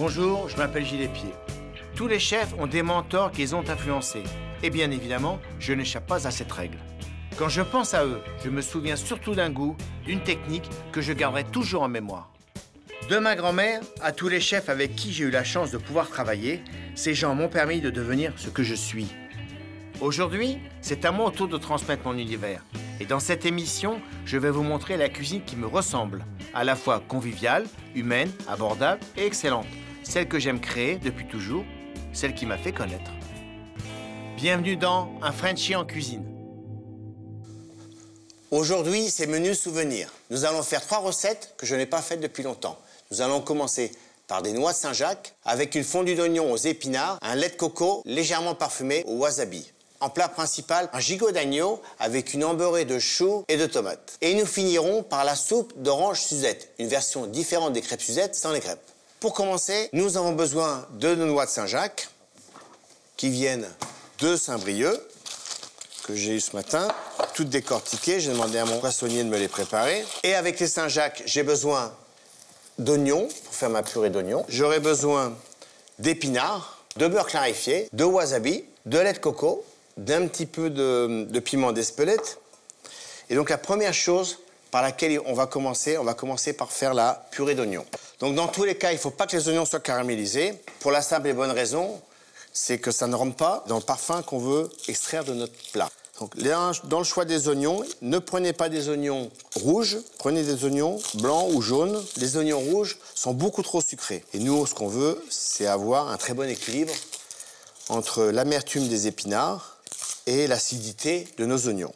Bonjour, je m'appelle Gilles Espier. Tous les chefs ont des mentors qu'ils ont influencés. Et bien évidemment, je n'échappe pas à cette règle. Quand je pense à eux, je me souviens surtout d'un goût, d'une technique que je garderai toujours en mémoire. De ma grand-mère à tous les chefs avec qui j'ai eu la chance de pouvoir travailler, ces gens m'ont permis de devenir ce que je suis. Aujourd'hui, c'est à mon tour de transmettre mon univers. Et dans cette émission, je vais vous montrer la cuisine qui me ressemble, à la fois conviviale, humaine, abordable et excellente. Celle que j'aime créer depuis toujours, celle qui m'a fait connaître. Bienvenue dans Un Frenchie en cuisine. Aujourd'hui, c'est menu souvenir. Nous allons faire 3 recettes que je n'ai pas faites depuis longtemps. Nous allons commencer par des noix de Saint-Jacques avec une fondue d'oignon aux épinards, un lait de coco légèrement parfumé au wasabi. En plat principal, un gigot d'agneau avec une embeurrée de choux et de tomates. Et nous finirons par la soupe d'orange Suzette, une version différente des crêpes Suzette sans les crêpes. Pour commencer, nous avons besoin de nos noix de Saint-Jacques qui viennent de Saint-Brieuc, que j'ai eu ce matin, toutes décortiquées. J'ai demandé à mon poissonnier de me les préparer. Et avec les Saint-Jacques, j'ai besoin d'oignons pour faire ma purée d'oignons. J'aurai besoin d'épinards, de beurre clarifié, de wasabi, de lait de coco, d'un petit peu de piment d'Espelette. Et donc la première chose par laquelle on va commencer par faire la purée d'oignons. Donc dans tous les cas, il ne faut pas que les oignons soient caramélisés. Pour la simple et bonne raison, c'est que ça ne rentre pas dans le parfum qu'on veut extraire de notre plat. Donc dans le choix des oignons, ne prenez pas des oignons rouges, prenez des oignons blancs ou jaunes. Les oignons rouges sont beaucoup trop sucrés. Et nous, ce qu'on veut, c'est avoir un très bon équilibre entre l'amertume des épinards et l'acidité de nos oignons.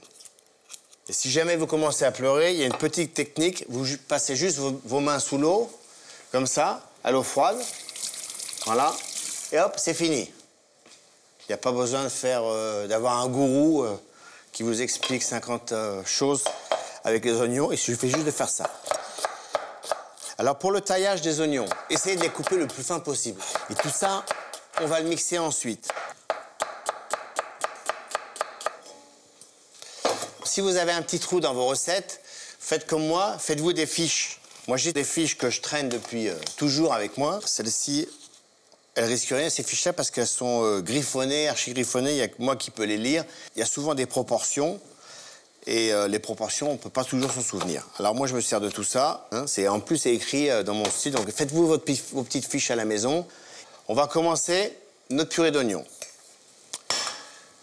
Et si jamais vous commencez à pleurer, il y a une petite technique. Vous passez juste vos mains sous l'eau, comme ça, à l'eau froide. Voilà. Et hop, c'est fini. Il n'y a pas besoin d'avoir un gourou qui vous explique 50 choses avec les oignons. Il suffit juste de faire ça. Alors, pour le taillage des oignons, essayez de les couper le plus fin possible. Et tout ça, on va le mixer ensuite. Si vous avez un petit trou dans vos recettes, faites comme moi, faites-vous des fiches. Moi, j'ai des fiches que je traîne depuis toujours avec moi. Celles-ci, elles risquent rien, ces fiches-là, parce qu'elles sont griffonnées, archi-griffonnées. Il n'y a que moi qui peux les lire. Il y a souvent des proportions. Et les proportions, on ne peut pas toujours s'en souvenir. Alors moi, je me sers de tout ça. Hein. En plus, c'est écrit dans mon style. Donc faites-vous vos petites fiches à la maison. On va commencer notre purée d'oignons.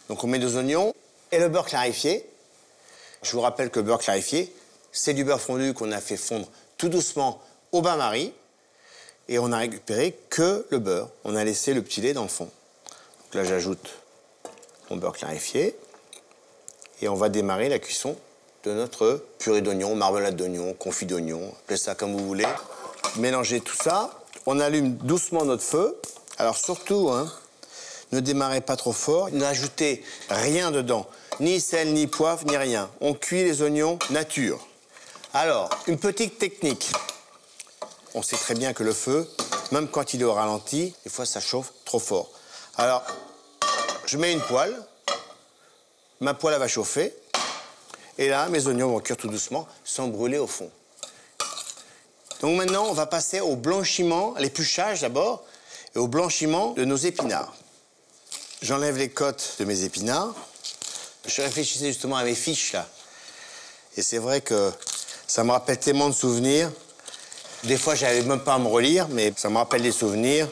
Donc on met des oignons et le beurre clarifié. Je vous rappelle que le beurre clarifié, c'est du beurre fondu qu'on a fait fondre tout doucement au bain-marie. Et on n'a récupéré que le beurre. On a laissé le petit lait dans le fond. Donc là, j'ajoute mon beurre clarifié. Et on va démarrer la cuisson de notre purée d'oignons, marmelade d'oignons, confit d'oignons, appelez ça comme vous voulez. Mélangez tout ça. On allume doucement notre feu. Alors surtout, hein, ne démarrez pas trop fort. N'ajoutez rien dedans. Ni sel, ni poivre, ni rien. On cuit les oignons nature. Alors, une petite technique. On sait très bien que le feu, même quand il est au ralenti, des fois ça chauffe trop fort. Alors, je mets une poêle. Ma poêle elle va chauffer. Et là, mes oignons vont cuire tout doucement, sans brûler au fond. Donc maintenant, on va passer au blanchiment, à l'épluchage d'abord, et au blanchiment de nos épinards. J'enlève les côtes de mes épinards. Je réfléchissais justement à mes fiches, là. Et c'est vrai que ça me rappelle tellement de souvenirs. Des fois, j'arrive même pas à me relire, mais ça me rappelle des souvenirs.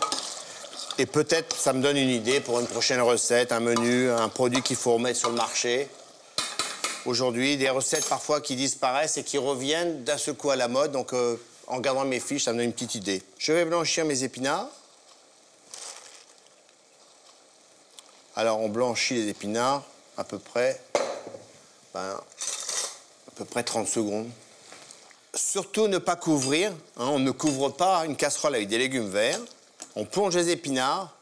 Et peut-être ça me donne une idée pour une prochaine recette, un menu, un produit qu'il faut remettre sur le marché. Aujourd'hui, des recettes parfois qui disparaissent et qui reviennent d'un seul coup à la mode. Donc, en regardant mes fiches, ça me donne une petite idée. Je vais blanchir mes épinards. Alors, on blanchit les épinards à peu près 30 secondes. Surtout ne pas couvrir. Hein, on ne couvre pas une casserole avec des légumes verts. On plonge les épinards.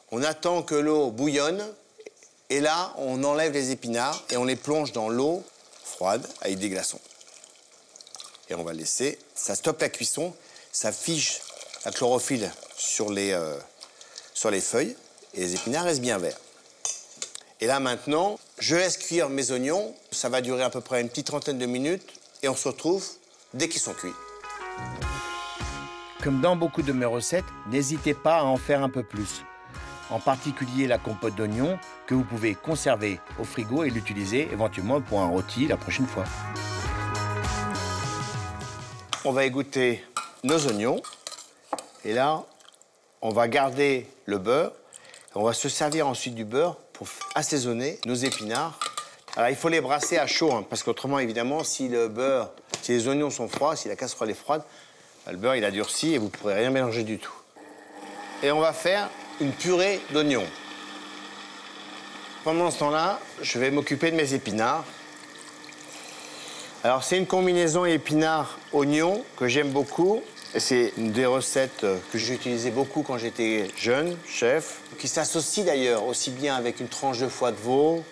On attend que l'eau bouillonne. Et là, on enlève les épinards et on les plonge dans l'eau froide avec des glaçons. Et on va laisser. Ça stoppe la cuisson. Ça fige la chlorophylle sur les feuilles. Et les épinards restent bien verts. Et là, maintenant, je laisse cuire mes oignons. Ça va durer à peu près une petite trentaine de minutes. Et on se retrouve dès qu'ils sont cuits. Comme dans beaucoup de mes recettes, n'hésitez pas à en faire un peu plus. En particulier la compote d'oignons que vous pouvez conserver au frigo et l'utiliser éventuellement pour un rôti la prochaine fois. On va égoutter nos oignons. Et là, on va garder le beurre. On va se servir ensuite du beurre pour assaisonner nos épinards. Alors, il faut les brasser à chaud, hein, parce qu'autrement, évidemment, si les oignons sont froids, si la casserole est froide, le beurre, il a durci et vous ne pourrez rien mélanger du tout. Et on va faire une purée d'oignons. Pendant ce temps-là, je vais m'occuper de mes épinards. Alors, c'est une combinaison épinards-oignons que j'aime beaucoup. C'est une des recettes que j'utilisais beaucoup quand j'étais jeune, chef, qui s'associe d'ailleurs aussi bien avec une tranche de foie de veau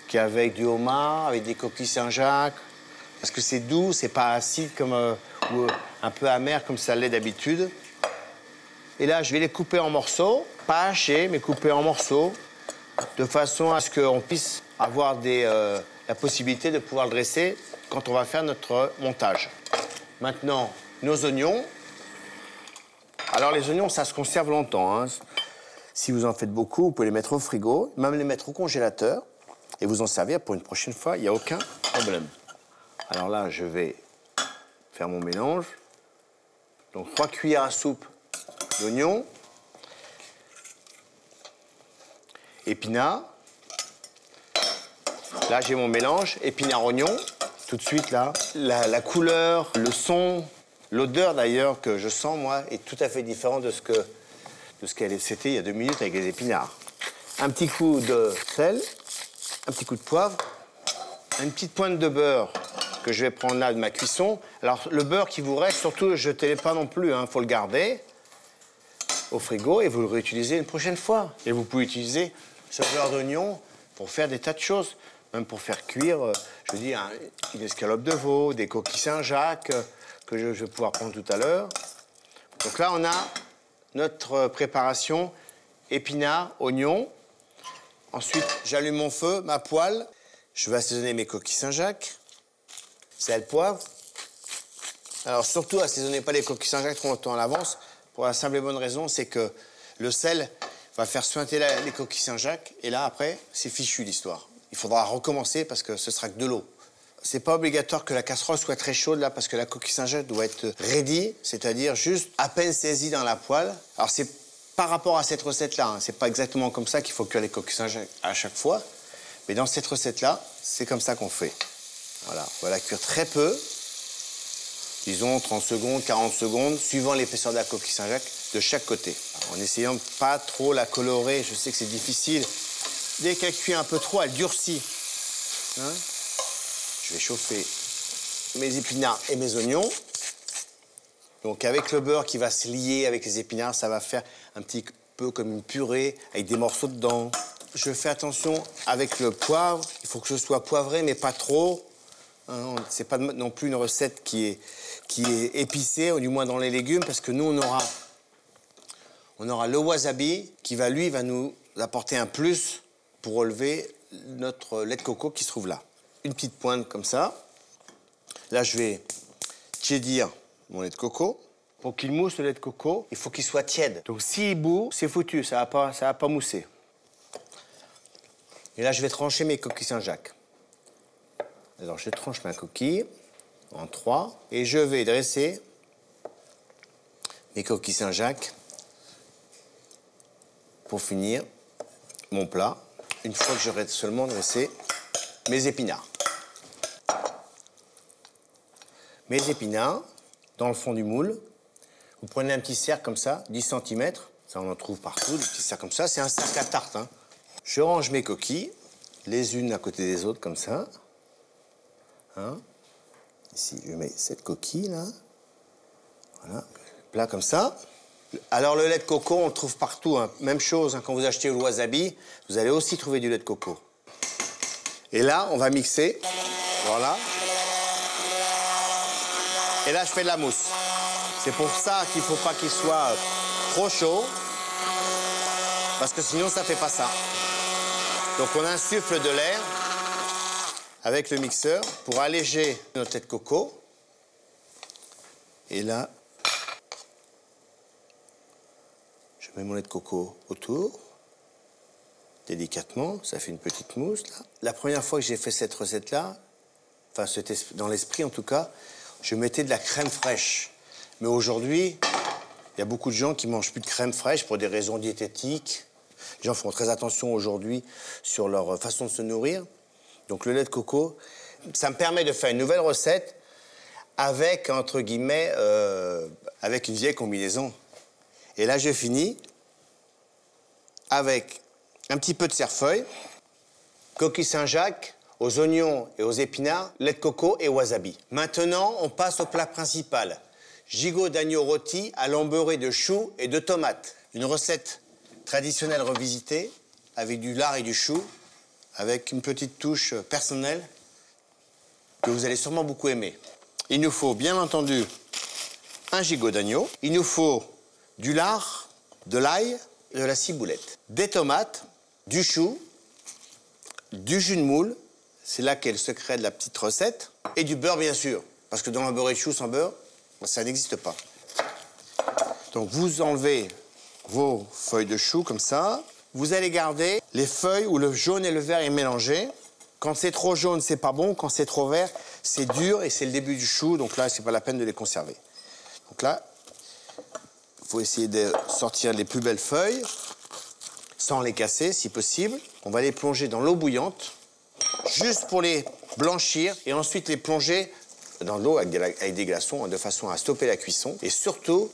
qu'avec du homard, avec des coquilles Saint-Jacques. Parce que c'est doux, c'est pas acide ou un peu amer comme ça l'est d'habitude. Et là, je vais les couper en morceaux, pas hachés, mais couper en morceaux, de façon à ce qu'on puisse avoir la possibilité de pouvoir le dresser quand on va faire notre montage. Maintenant, nos oignons. Alors, les oignons, ça se conserve longtemps, hein. Si vous en faites beaucoup, vous pouvez les mettre au frigo, même les mettre au congélateur et vous en servir pour une prochaine fois, il n'y a aucun problème. Alors là, je vais faire mon mélange. Donc, 3 cuillères à soupe d'oignons, épinards. Là, j'ai mon mélange, épinards-oignons. Tout de suite, là, la couleur, le son, l'odeur d'ailleurs que je sens, moi, est tout à fait différente de ce qu'elle c'était il y a 2 minutes avec les épinards. Un petit coup de sel, un petit coup de poivre, une petite pointe de beurre que je vais prendre là de ma cuisson. Alors, le beurre qui vous reste, surtout, ne jetez-le pas non plus, hein, faut le garder au frigo et vous le réutilisez une prochaine fois. Et vous pouvez utiliser ce beurre d'oignon pour faire des tas de choses, même pour faire cuire, je dis, une escalope de veau, des coquilles Saint-Jacques que je vais pouvoir prendre tout à l'heure. Donc là, on a notre préparation épinards, oignons. Ensuite, j'allume mon feu, ma poêle. Je vais assaisonner mes coquilles Saint-Jacques. Sel, poivre. Alors surtout, assaisonnez pas les coquilles Saint-Jacques trop longtemps à l'avance, pour la simple et bonne raison, c'est que le sel va faire suinter les coquilles Saint-Jacques, et là, après, c'est fichu l'histoire. Il faudra recommencer parce que ce sera que de l'eau. C'est pas obligatoire que la casserole soit très chaude, là, parce que la coquille Saint-Jacques doit être ready, c'est-à-dire juste à peine saisie dans la poêle. Alors c'est par rapport à cette recette-là, hein, c'est pas exactement comme ça qu'il faut cuire les coquilles Saint-Jacques à chaque fois, mais dans cette recette-là, c'est comme ça qu'on fait. Voilà, on va la cuire très peu, disons 30 secondes, 40 secondes, suivant l'épaisseur de la coquille Saint-Jacques, de chaque côté. Alors, en essayant de pas trop la colorer, je sais que c'est difficile. Dès qu'elle cuit un peu trop, elle durcit. Hein? Je vais chauffer mes épinards et mes oignons. Donc avec le beurre qui va se lier avec les épinards, ça va faire un petit peu comme une purée avec des morceaux dedans. Je fais attention avec le poivre. Il faut que ce soit poivré, mais pas trop. Hein, c'est pas non plus une recette qui est épicée, ou du moins dans les légumes, parce que nous, on aura le wasabi qui va nous apporter un plus pour relever notre lait de coco qui se trouve là. Une petite pointe comme ça. Là, je vais tiédir mon lait de coco. Pour qu'il mousse le lait de coco, il faut qu'il soit tiède. Donc s'il bout, c'est foutu, ça va pas mousser. Et là, je vais trancher mes coquilles Saint-Jacques. Alors, je tranche ma coquille en 3 et je vais dresser mes coquilles Saint-Jacques pour finir mon plat, une fois que j'aurai seulement dressé mes épinards. Mes épinards, dans le fond du moule, vous prenez un petit cercle comme ça, 10 cm, ça on en trouve partout, des petits cercles comme ça, c'est un cercle à tarte. Hein. Je range mes coquilles, les unes à côté des autres comme ça. Hein. Ici, je mets cette coquille là. Voilà, plat comme ça. Alors le lait de coco, on le trouve partout. Hein. Même chose, hein, quand vous achetez le wasabi, vous allez aussi trouver du lait de coco. Et là, on va mixer. Voilà. Et là, je fais de la mousse. C'est pour ça qu'il ne faut pas qu'il soit trop chaud. Parce que sinon, ça ne fait pas ça. Donc on insuffle de l'air avec le mixeur pour alléger notre lait de coco. Et là, Je mets mon lait de coco autour, délicatement, ça fait une petite mousse, là. La première fois que j'ai fait cette recette-là, enfin, c'était dans l'esprit en tout cas, je mettais de la crème fraîche. Mais aujourd'hui, il y a beaucoup de gens qui mangent plus de crème fraîche pour des raisons diététiques. Les gens font très attention aujourd'hui sur leur façon de se nourrir. Donc le lait de coco, ça me permet de faire une nouvelle recette avec, entre guillemets, avec une vieille combinaison. Et là, je finis avec un petit peu de cerfeuil, coquille Saint-Jacques, aux oignons et aux épinards, lait de coco et wasabi. Maintenant, on passe au plat principal. Gigot d'agneau rôti à l'embeurré de choux et de tomates. Une recette traditionnelle revisitée avec du lard et du chou, avec une petite touche personnelle que vous allez sûrement beaucoup aimer. Il nous faut bien entendu un gigot d'agneau. Il nous faut du lard, de l'ail, de la ciboulette, des tomates, du chou, du jus de moule, c'est là qu'est le secret de la petite recette, et du beurre bien sûr, parce que dans un beurre de chou sans beurre, ça n'existe pas. Donc vous enlevez vos feuilles de chou comme ça. Vous allez garder les feuilles où le jaune et le vert est mélangé. Quand c'est trop jaune, c'est pas bon. Quand c'est trop vert, c'est dur et c'est le début du chou. Donc là, c'est pas la peine de les conserver. Donc là, il faut essayer de sortir les plus belles feuilles sans les casser, si possible. On va les plonger dans l'eau bouillante, juste pour les blanchir, et ensuite les plonger dans l'eau avec des glaçons, de façon à stopper la cuisson. Et surtout,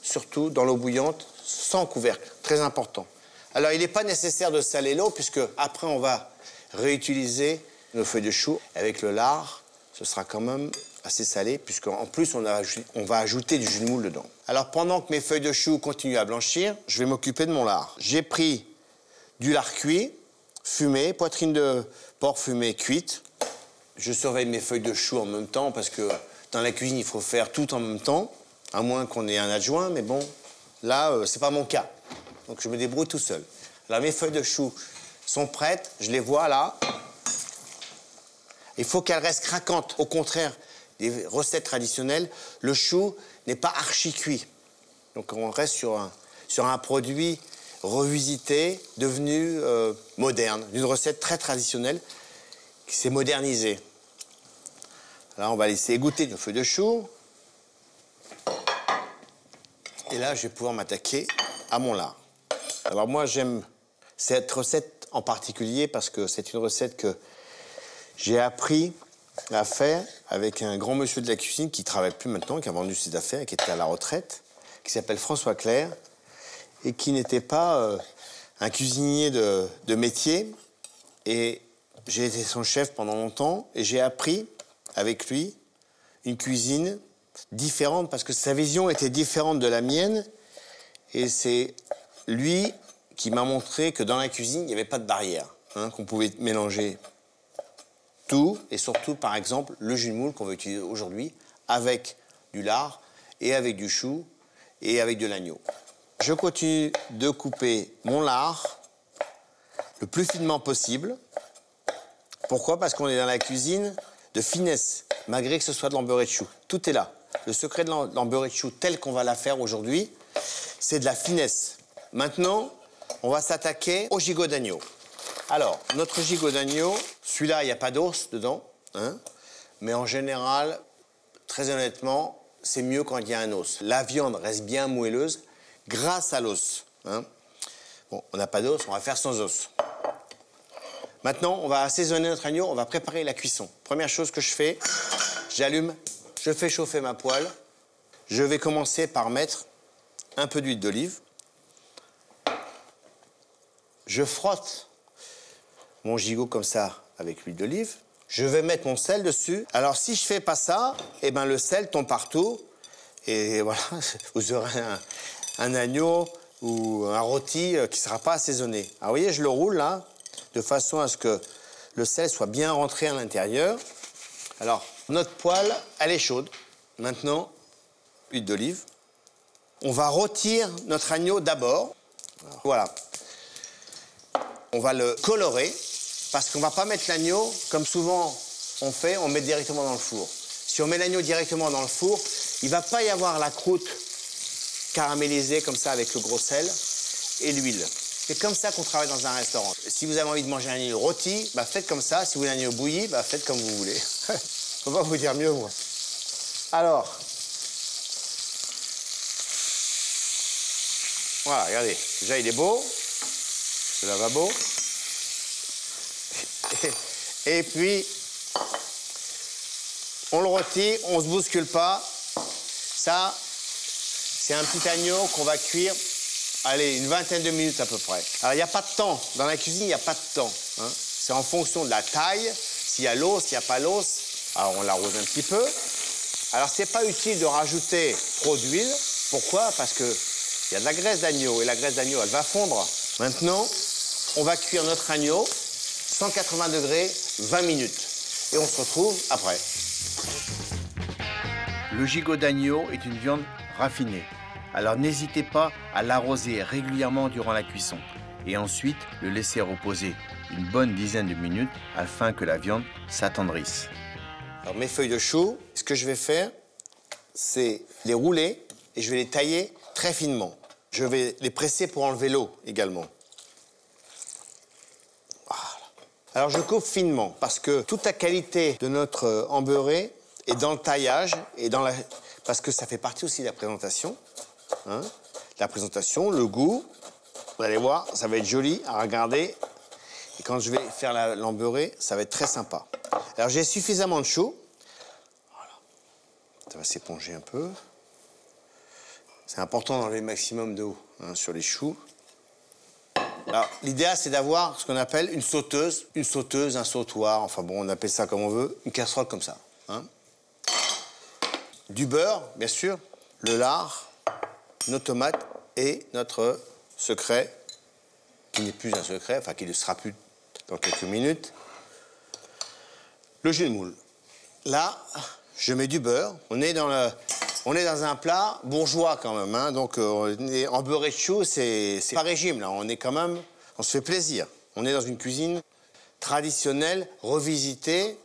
dans l'eau bouillante, sans couvercle. Très important. Alors, il n'est pas nécessaire de saler l'eau, puisque après, on va réutiliser nos feuilles de chou. Avec le lard, ce sera quand même assez salé, puisqu'en plus, on va ajouter du jus de moule dedans. Alors, pendant que mes feuilles de chou continuent à blanchir, je vais m'occuper de mon lard. J'ai pris du lard cuit, fumé, poitrine de porc fumée cuite. Je surveille mes feuilles de chou en même temps, parce que dans la cuisine, il faut faire tout en même temps, à moins qu'on ait un adjoint, mais bon, là, c'est pas mon cas. Donc je me débrouille tout seul. Alors mes feuilles de chou sont prêtes, je les vois là. Il faut qu'elles restent craquantes. Au contraire des recettes traditionnelles, le chou n'est pas archi cuit. Donc on reste sur un produit revisité, devenu moderne, d'une recette très traditionnelle qui s'est modernisée. Là, on va laisser égoutter nos feuilles de chou. Et là, je vais pouvoir m'attaquer à mon lard. Alors moi, j'aime cette recette en particulier parce que c'est une recette que j'ai appris à faire avec un grand monsieur de la cuisine qui ne travaille plus maintenant, qui a vendu ses affaires et qui était à la retraite, qui s'appelle François Clerc et qui n'était pas un cuisinier de métier. Et j'ai été son chef pendant longtemps et j'ai appris avec lui une cuisine différente parce que sa vision était différente de la mienne. Et c'est lui qui m'a montré que dans la cuisine, il n'y avait pas de barrière, hein, qu'on pouvait mélanger tout, et surtout, par exemple, le jus de moule qu'on va utiliser aujourd'hui avec du lard et avec du chou et avec de l'agneau. Je continue de couper mon lard le plus finement possible. Pourquoi? Parce qu'on est dans la cuisine de finesse, malgré que ce soit de l'embeurré de chou. Tout est là. Le secret de l'embeurré de chou, tel qu'on va la faire aujourd'hui, c'est de la finesse. Maintenant, on va s'attaquer au gigot d'agneau. Alors, notre gigot d'agneau, celui-là, il n'y a pas d'os dedans, hein, mais en général, très honnêtement, c'est mieux quand il y a un os. La viande reste bien moelleuse grâce à l'os. Hein. Bon, on n'a pas d'os, on va faire sans os. Maintenant, on va assaisonner notre agneau, on va préparer la cuisson. Première chose que je fais, j'allume, je fais chauffer ma poêle. Je vais commencer par mettre un peu d'huile d'olive. Je frotte mon gigot comme ça avec l'huile d'olive. Je vais mettre mon sel dessus. Alors, si je fais pas ça, eh ben, le sel tombe partout. Et voilà, vous aurez un agneau ou un rôti qui ne sera pas assaisonné. Alors, vous voyez, je le roule là, de façon à ce que le sel soit bien rentré à l'intérieur. Alors, notre poêle, elle est chaude. Maintenant, huile d'olive. On va rôtir notre agneau d'abord. Voilà. On va le colorer, parce qu'on ne va pas mettre l'agneau, comme souvent on fait, on met directement dans le four. Si on met l'agneau directement dans le four, il ne va pas y avoir la croûte caramélisée comme ça avec le gros sel. et l'huile. C'est comme ça qu'on travaille dans un restaurant. Si vous avez envie de manger un agneau rôti, bah faites comme ça. Si vous voulez un agneau bouilli, bah faites comme vous voulez. Je peux pas vous dire mieux, moi. Alors, voilà, regardez. Déjà, il est beau, le lavabo. Et puis, on le rôtit, on se bouscule pas. Ça, c'est un petit agneau qu'on va cuire, allez, une vingtaine de minutes à peu près. Alors, il n'y a pas de temps. Dans la cuisine, il n'y a pas de temps. Hein. C'est en fonction de la taille. S'il y a l'os, s'il n'y a pas l'os, alors on l'arrose un petit peu. Alors, c'est pas utile de rajouter trop d'huile. Pourquoi? Parce qu'il y a de la graisse d'agneau et la graisse d'agneau, elle va fondre. Maintenant, on va cuire notre agneau 180 degrés, 20 minutes. Et on se retrouve après. Le gigot d'agneau est une viande raffinée. Alors n'hésitez pas à l'arroser régulièrement durant la cuisson et ensuite le laisser reposer une bonne dizaine de minutes afin que la viande s'attendrisse. Alors mes feuilles de chou, ce que je vais faire, c'est les rouler et je vais les tailler très finement. Je vais les presser pour enlever l'eau également. Voilà. Alors je coupe finement parce que toute la qualité de notre embeurré est dans le taillage et dans la... parce que ça fait partie aussi de la présentation. Hein, la présentation, le goût, vous allez voir, ça va être joli à regarder. Et quand je vais faire l'embeurré, ça va être très sympa. Alors j'ai suffisamment de chou. Voilà. Ça va s'éponger un peu. C'est important d'enlever le maximum d'eau sur les choux. Alors l'idéal, c'est d'avoir ce qu'on appelle une sauteuse, un sautoir, enfin bon, on appelle ça comme on veut, une casserole comme ça. Hein. Du beurre, bien sûr, le lard, nos tomates et notre secret, qui n'est plus un secret, enfin qui ne sera plus dans quelques minutes, le jus de moule. Là, je mets du beurre. On est dans un plat bourgeois quand même, hein, donc on est en beurre et de chou, c'est pas régime là. On est quand même, on se fait plaisir. On est dans une cuisine traditionnelle, revisitée.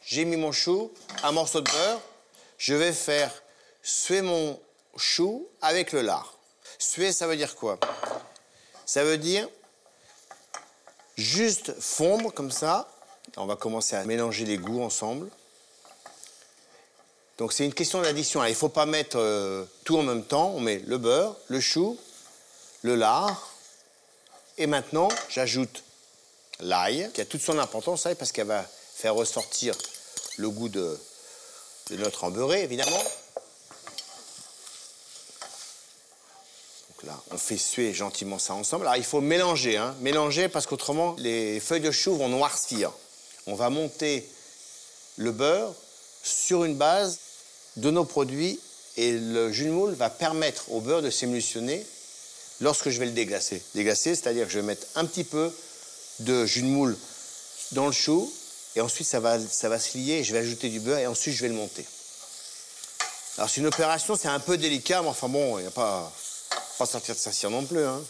J'ai mis mon chou, un morceau de beurre. Je vais faire suer mon chou avec le lard. Suer, ça veut dire quoi? Ça veut dire juste fondre comme ça. On va commencer à mélanger les goûts ensemble. Donc c'est une question d'addition. Il ne faut pas mettre tout en même temps. On met le beurre, le chou, le lard. Et maintenant, j'ajoute l'ail, qui a toute son importance, l'ail, parce qu'elle va faire ressortir le goût de notre embeurré, évidemment. Donc là, on fait suer gentiment ça ensemble. Alors, il faut mélanger, hein. Mélanger parce qu'autrement, les feuilles de chou vont noircir. On va monter le beurre sur une base de nos produits et le jus de moule va permettre au beurre de s'émulsionner lorsque je vais le déglacer. Déglacer, c'est-à-dire que je vais mettre un petit peu de jus de moule dans le chou et ensuite ça va se lier et je vais ajouter du beurre et ensuite je vais le monter. Alors c'est une opération, c'est un peu délicat, mais enfin bon, il n'y a pas sortir de sa cire non plus. Hein.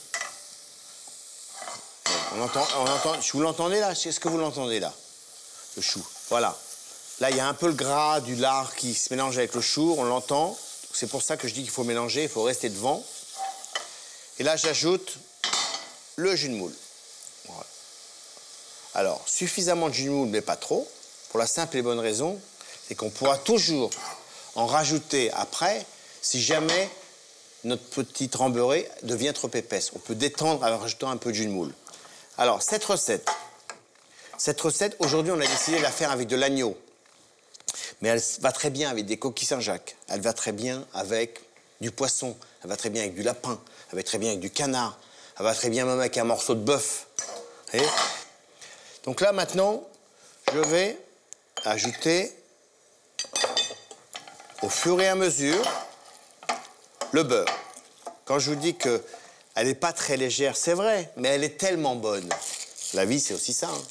On entend, vous l'entendez là? Est-ce que vous l'entendez là? Le chou, voilà. Là, il y a un peu le gras du lard qui se mélange avec le chou, on l'entend. C'est pour ça que je dis qu'il faut mélanger, il faut rester devant. Et là, j'ajoute le jus de moule. Voilà. Alors, suffisamment de jus de moule, mais pas trop, pour la simple et bonne raison, c'est qu'on pourra toujours en rajouter après si jamais notre petite rembeurée devient trop épaisse. On peut détendre en rajoutant un peu de jus de moule. Alors, cette recette, aujourd'hui, on a décidé de la faire avec de l'agneau. Mais elle va très bien avec des coquilles Saint-Jacques. Elle va très bien avec du poisson. Elle va très bien avec du lapin. Elle va très bien avec du canard. Elle va très bien même avec un morceau de bœuf. Donc là, maintenant, je vais ajouter au fur et à mesure le beurre. Quand je vous dis qu'elle n'est pas très légère, c'est vrai, mais elle est tellement bonne. La vie, c'est aussi ça. Hein.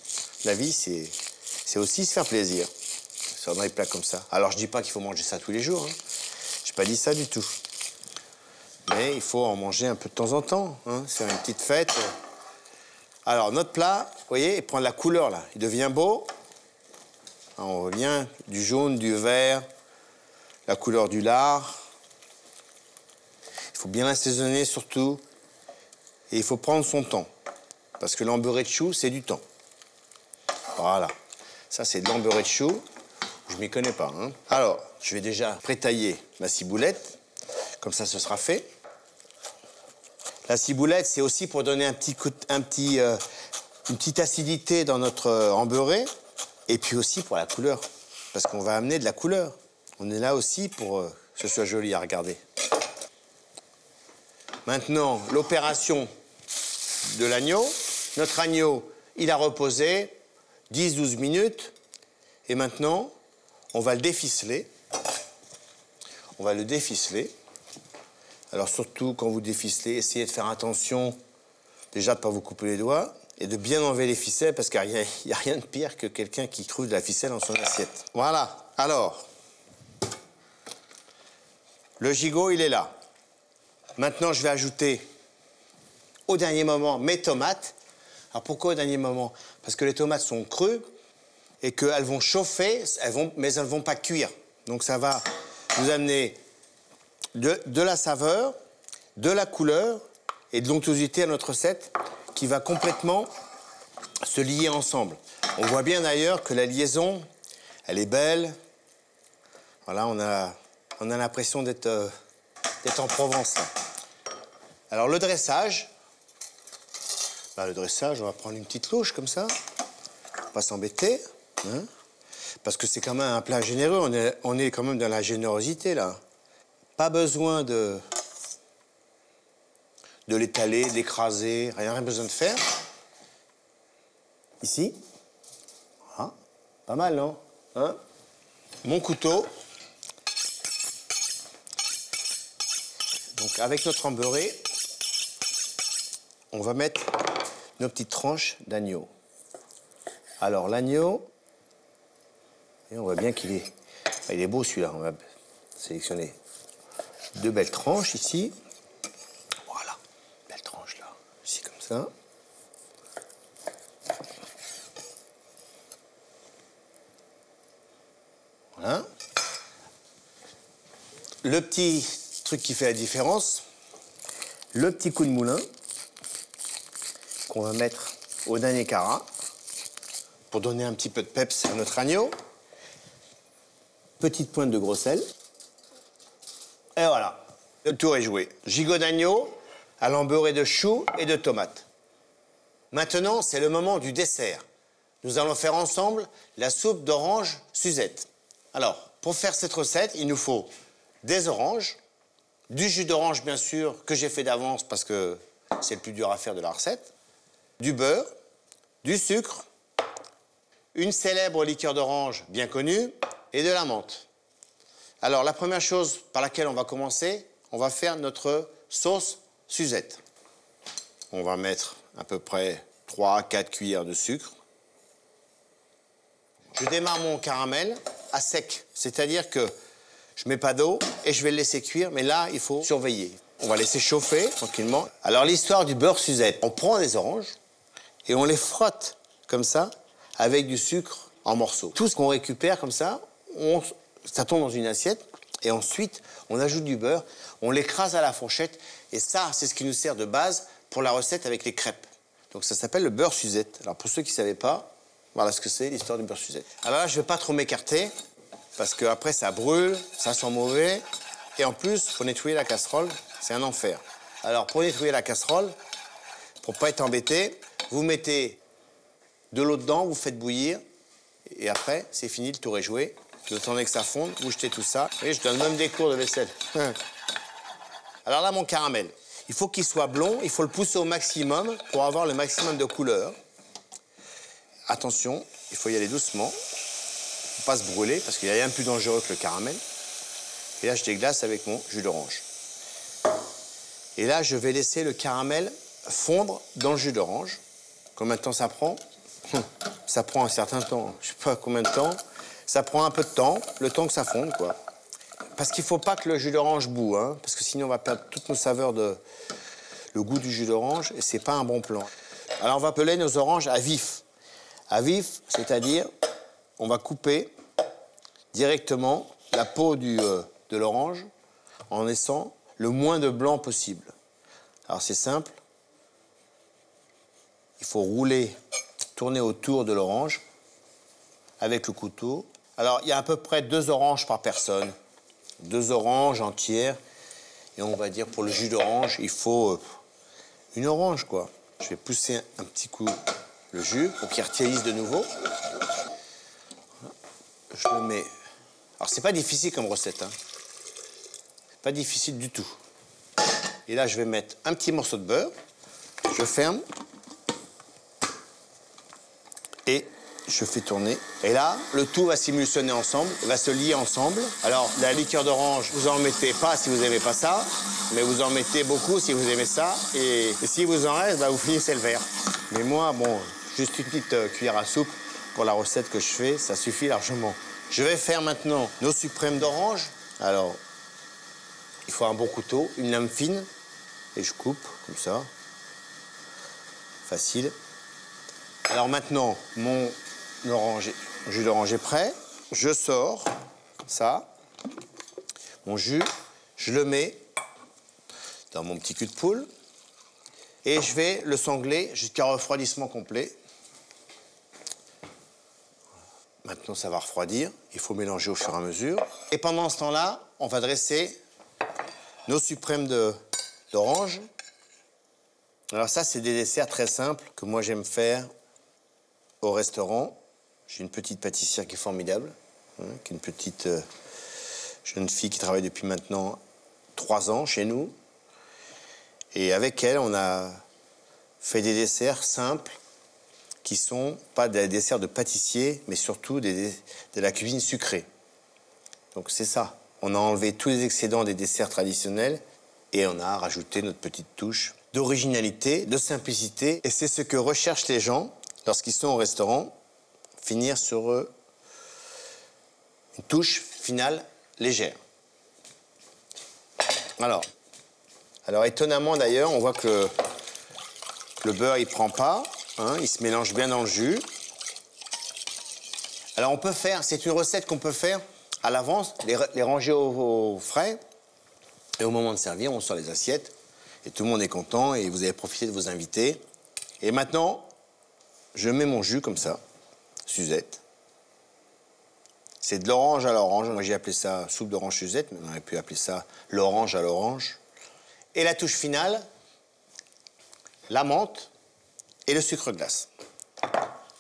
La vie, c'est aussi se faire plaisir. Sur des plats comme ça. Alors, je dis pas qu'il faut manger ça tous les jours. Hein. J'ai pas dit ça du tout. Mais il faut en manger un peu de temps en temps. Hein. C'est une petite fête. Alors, notre plat, vous voyez, il prend de la couleur, là. Il devient beau. Alors, on revient du jaune, du vert, la couleur du lard. Il faut bien l'assaisonner, surtout. Et il faut prendre son temps. Parce que l'embeurré de chou, c'est du temps. Voilà. Ça, c'est de l'embeurré de chou. Je m'y connais pas. Hein. Alors, je vais déjà prétailler ma ciboulette. Comme ça, ce sera fait. La ciboulette, c'est aussi pour donner une petite acidité dans notre embeurré. Et puis aussi pour la couleur. Parce qu'on va amener de la couleur. On est là aussi pour que ce soit joli à regarder. Maintenant, l'opération de l'agneau. Notre agneau, il a reposé 10-12 minutes. Et maintenant, on va le déficeler. On va le déficeler. Alors surtout, quand vous déficelez, essayez de faire attention, déjà de ne pas vous couper les doigts, et de bien enlever les ficelles, parce qu'il n'y a rien de pire que quelqu'un qui trouve de la ficelle dans son assiette. Voilà. Alors, le gigot, il est là. Maintenant, je vais ajouter, au dernier moment, mes tomates. Alors pourquoi au dernier moment? Parce que les tomates sont crues et qu'elles vont chauffer, mais elles ne vont pas cuire. Donc ça va nous amener de la saveur, de la couleur et de l'onctuosité à notre recette qui va complètement se lier ensemble. On voit bien d'ailleurs que la liaison, elle est belle. Voilà, on a l'impression d'être en Provence. Là. Alors le dressage, on va prendre une petite louche comme ça. On va pas s'embêter, hein, parce que c'est quand même un plat généreux. On est quand même dans la générosité là. Pas besoin de l'étaler, de l'écraser, rien besoin de faire. Ici, voilà. Pas mal, non? Hein? Mon couteau. Donc avec notre embeurré, on va mettre nos petites tranches d'agneau. Alors l'agneau, on voit bien qu'il est... Il est beau celui-là, on va sélectionner 2 belles tranches ici. Voilà, belle tranche là, ici comme ça. Voilà. Le petit truc qui fait la différence, le petit coup de moulin qu'on va mettre au dernier carat pour donner un petit peu de peps à notre agneau. Petite pointe de gros sel. Et voilà, le tour est joué. Gigot d'agneau à l'embeurré de choux et de tomates. Maintenant, c'est le moment du dessert. Nous allons faire ensemble la soupe d'orange Suzette. Alors, pour faire cette recette, il nous faut des oranges, du jus d'orange, bien sûr, que j'ai fait d'avance parce que c'est le plus dur à faire de la recette, du beurre, du sucre, une célèbre liqueur d'orange bien connue et de la menthe. Alors, la première chose par laquelle on va commencer, on va faire notre sauce Suzette. On va mettre à peu près 3 à 4 cuillères de sucre. Je démarre mon caramel à sec, c'est-à-dire que je ne mets pas d'eau et je vais le laisser cuire, mais là, il faut surveiller. On va laisser chauffer tranquillement. Alors, l'histoire du beurre Suzette. On prend des oranges et on les frotte comme ça avec du sucre en morceaux. Tout ce qu'on récupère comme ça, ça tombe dans une assiette et ensuite, on ajoute du beurre, on l'écrase à la fourchette et ça, c'est ce qui nous sert de base pour la recette avec les crêpes. Donc, ça s'appelle le beurre Suzette. Alors, pour ceux qui ne savaient pas, voilà ce que c'est, l'histoire du beurre Suzette. Alors là, je ne vais pas trop m'écarter, parce qu'après, ça brûle, ça sent mauvais. Et en plus, pour nettoyer la casserole, c'est un enfer. Alors, pour nettoyer la casserole, pour ne pas être embêté, vous mettez de l'eau dedans, vous faites bouillir. Et après, c'est fini, le tour est joué. Vous attendez que ça fonde, vous jetez tout ça. Et je donne même des cours de vaisselle. Alors là, mon caramel. Il faut qu'il soit blond, il faut le pousser au maximum pour avoir le maximum de couleur. Attention, il faut y aller doucement. Il ne faut pas se brûler parce qu'il n'y a rien de plus dangereux que le caramel. Et là, je déglace avec mon jus d'orange. Et là, je vais laisser le caramel fondre dans le jus d'orange. Combien de temps ça prend? Ça prend un certain temps. Je ne sais pas combien de temps. Ça prend un peu de temps, le temps que ça fonde, quoi. Parce qu'il ne faut pas que le jus d'orange boue, hein, parce que sinon on va perdre toutes nos saveurs le goût du jus d'orange, et c'est pas un bon plan. Alors on va peler nos oranges à vif. À vif, c'est-à-dire, on va couper directement la peau de l'orange en laissant le moins de blanc possible. Alors c'est simple, il faut rouler, tourner autour de l'orange avec le couteau. Alors, il y a à peu près 2 oranges par personne. 2 oranges entières. Et on va dire, pour le jus d'orange, il faut une orange, quoi. Je vais pousser un petit coup le jus pour qu'il retiennise de nouveau. Je le mets... Alors, c'est pas difficile comme recette, hein. C'est pas difficile du tout. Et là, je vais mettre un petit morceau de beurre. Je ferme. Et je fais tourner. Et là, le tout va s'émulsionner ensemble, va se lier ensemble. Alors, la liqueur d'orange, vous en mettez pas si vous n'aimez pas ça, mais vous en mettez beaucoup si vous aimez ça. Et si vous en reste, bah, vous finissez le verre. Mais moi, bon, juste une petite cuillère à soupe pour la recette que je fais, ça suffit largement. Je vais faire maintenant nos suprêmes d'orange. Alors, il faut un bon couteau, une lame fine, et je coupe comme ça. Facile. Alors maintenant, mon jus d'orange est prêt. Je sors ça, mon jus, je le mets dans mon petit cul de poule et je vais le sangler jusqu'à refroidissement complet. Maintenant, ça va refroidir. Il faut mélanger au fur et à mesure. Et pendant ce temps-là, on va dresser nos suprêmes d'orange. Alors ça, c'est des desserts très simples que moi j'aime faire au restaurant. J'ai une petite pâtissière qui est formidable, hein, qui est une petite jeune fille qui travaille depuis maintenant 3 ans chez nous. Et avec elle, on a fait des desserts simples qui sont pas des desserts de pâtissier, mais surtout de la cuisine sucrée. Donc c'est ça. On a enlevé tous les excédents des desserts traditionnels et on a rajouté notre petite touche d'originalité, de simplicité. Et c'est ce que recherchent les gens lorsqu'ils sont au restaurant, finir sur une touche finale légère. Alors étonnamment d'ailleurs, on voit que le beurre il prend pas, hein, il se mélange bien dans le jus. Alors on peut faire, c'est une recette qu'on peut faire à l'avance, les ranger au frais, et au moment de servir, on sort les assiettes, et tout le monde est content, et vous avez profité de vos invités. Et maintenant, je mets mon jus comme ça, Suzette. C'est de l'orange à l'orange. Moi, j'ai appelé ça soupe d'orange Suzette, mais on aurait pu appeler ça l'orange à l'orange. Et la touche finale, la menthe et le sucre glace.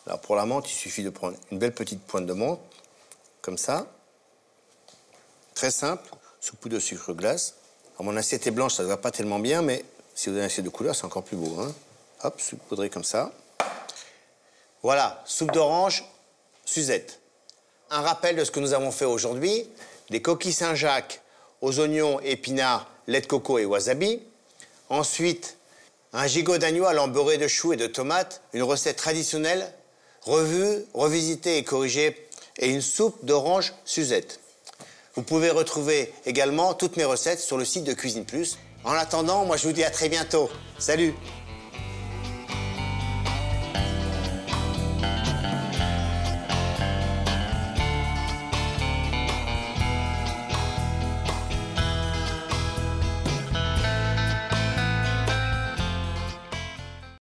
Alors, pour la menthe, il suffit de prendre une belle petite pointe de menthe, comme ça. Très simple, sous poudre de sucre glace. Alors, mon assiette est blanche, ça ne va pas tellement bien, mais si vous avez une assiette de couleur, c'est encore plus beau, hein. Hop, saupoudré comme ça. Voilà, soupe d'orange Suzette. Un rappel de ce que nous avons fait aujourd'hui. Des coquilles Saint-Jacques aux oignons, épinards, lait de coco et wasabi. Ensuite, un gigot d'agneau à l'embeurré de choux et de tomates. Une recette traditionnelle, revue, revisitée et corrigée. Et une soupe d'orange Suzette. Vous pouvez retrouver également toutes mes recettes sur le site de Cuisine Plus. En attendant, moi je vous dis à très bientôt. Salut!